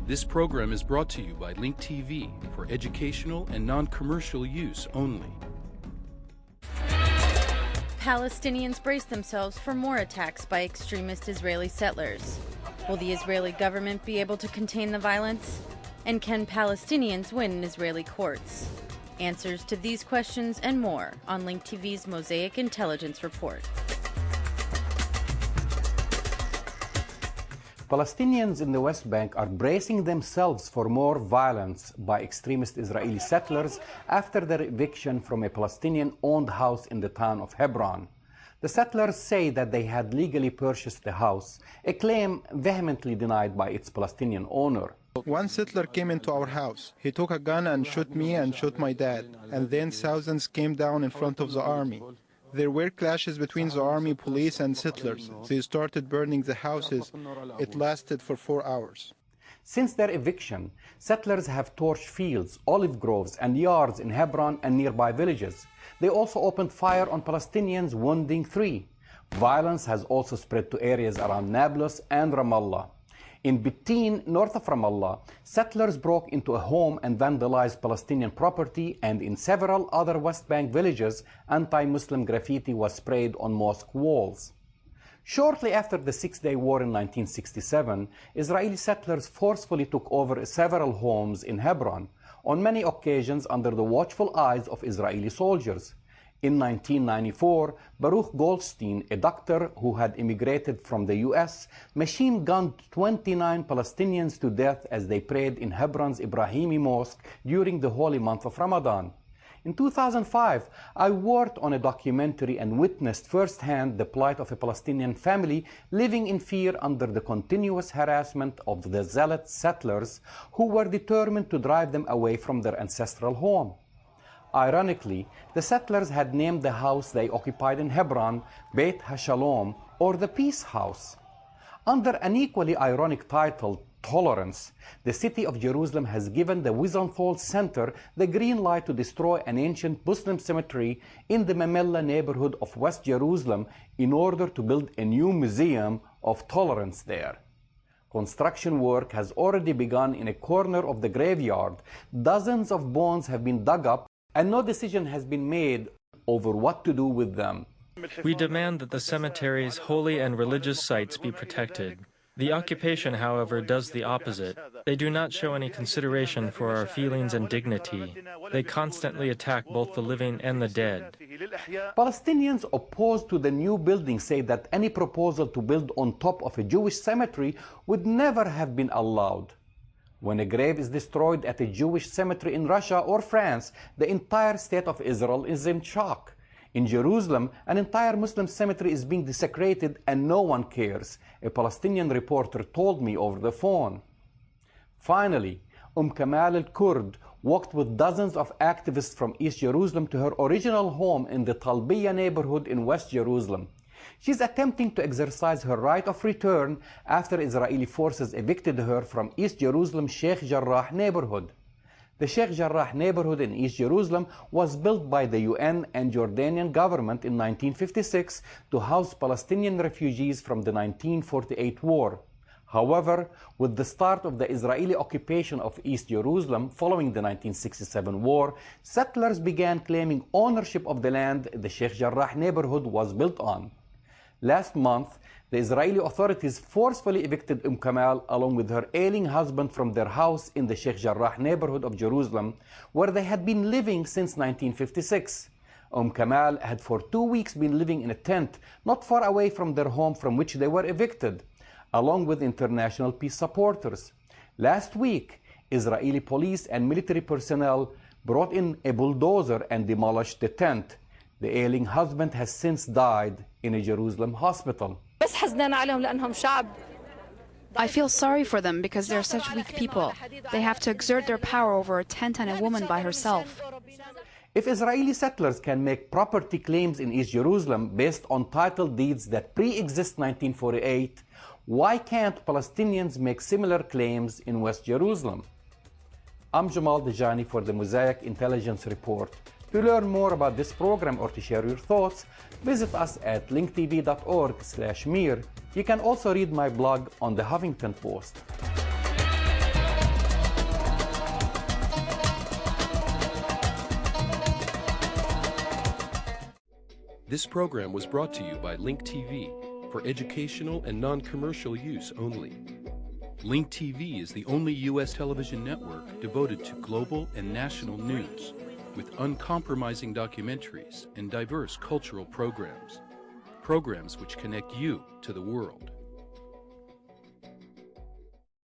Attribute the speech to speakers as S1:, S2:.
S1: This program is brought to you by Link TV for educational and non-commercial use only.
S2: Palestinians brace themselves for more attacks by extremist Israeli settlers. Will the Israeli government be able to contain the violence? And can Palestinians win in Israeli courts? Answers to these questions and more on Link TV's Mosaic Intelligence Report.
S3: Palestinians in the West Bank are bracing themselves for more violence by extremist Israeli settlers after their eviction from a Palestinian-owned house in the town of Hebron. The settlers say that they had legally purchased the house, a claim vehemently denied by its Palestinian owner.
S4: One settler came into our house. He took a gun and shot me and shot my dad. And then thousands came down in front of the army. There were clashes between the army, police, and settlers. They started burning the houses. It lasted for 4 hours.
S3: Since their eviction, settlers have torched fields, olive groves, and yards in Hebron and nearby villages. They also opened fire on Palestinians, wounding 3. Violence has also spread to areas around Nablus and Ramallah. In Bittin, north of Ramallah, settlers broke into a home and vandalized Palestinian property, and in several other West Bank villages, anti-Muslim graffiti was sprayed on mosque walls. Shortly after the Six-Day War in 1967, Israeli settlers forcefully took over several homes in Hebron, on many occasions under the watchful eyes of Israeli soldiers. In 1994, Baruch Goldstein, a doctor who had immigrated from the U.S., machine-gunned 29 Palestinians to death as they prayed in Hebron's Ibrahimi Mosque during the holy month of Ramadan. In 2005, I worked on a documentary and witnessed firsthand the plight of a Palestinian family living in fear under the continuous harassment of the zealot settlers who were determined to drive them away from their ancestral home. Ironically, the settlers had named the house they occupied in Hebron Beit HaShalom, or the Peace House. Under an equally ironic title, Tolerance, the city of Jerusalem has given the Wiesenthal Center the green light to destroy an ancient Muslim cemetery in the Mamilla neighborhood of West Jerusalem in order to build a new museum of tolerance there. Construction work has already begun in a corner of the graveyard. Dozens of bones have been dug up, and no decision has been made over what to do with them.
S5: We demand that the cemetery's holy and religious sites be protected. The occupation, however, does the opposite. They do not show any consideration for our feelings and dignity. They constantly attack both the living and the dead.
S3: Palestinians opposed to the new building say that any proposal to build on top of a Jewish cemetery would never have been allowed. When a grave is destroyed at a Jewish cemetery in Russia or France, the entire state of Israel is in shock. In Jerusalem, an entire Muslim cemetery is being desecrated and no one cares, a Palestinian reporter told me over the phone. Finally, Kamal al-Kurd walked with dozens of activists from East Jerusalem to her original home in the Talbiya neighborhood in West Jerusalem. She's attempting to exercise her right of return after Israeli forces evicted her from East Jerusalem's Sheikh Jarrah neighborhood. The Sheikh Jarrah neighborhood in East Jerusalem was built by the UN and Jordanian government in 1956 to house Palestinian refugees from the 1948 war. However, with the start of the Israeli occupation of East Jerusalem following the 1967 war, settlers began claiming ownership of the land the Sheikh Jarrah neighborhood was built on. Last month, the Israeli authorities forcefully evicted Kamal along with her ailing husband from their house in the Sheikh Jarrah neighborhood of Jerusalem, where they had been living since 1956. Kamal had for 2 weeks been living in a tent not far away from their home from which they were evicted, along with international peace supporters. Last week, Israeli police and military personnel brought in a bulldozer and demolished the tent. The ailing husband has since died in a Jerusalem hospital.
S6: I feel sorry for them because they're such weak people. They have to exert their power over a tent and a woman by herself.
S3: If Israeli settlers can make property claims in East Jerusalem based on title deeds that pre-exist 1948, why can't Palestinians make similar claims in West Jerusalem? I'm Jamal Dejani for the Mosaic Intelligence Report. To learn more about this program or to share your thoughts, visit us at linktv.org/mir. You can also read my blog on the Huffington Post.
S1: This program was brought to you by Link TV for educational and non-commercial use only. Link TV is the only U.S. television network devoted to global and national news, with uncompromising documentaries and diverse cultural programs. Programs which connect you to the world.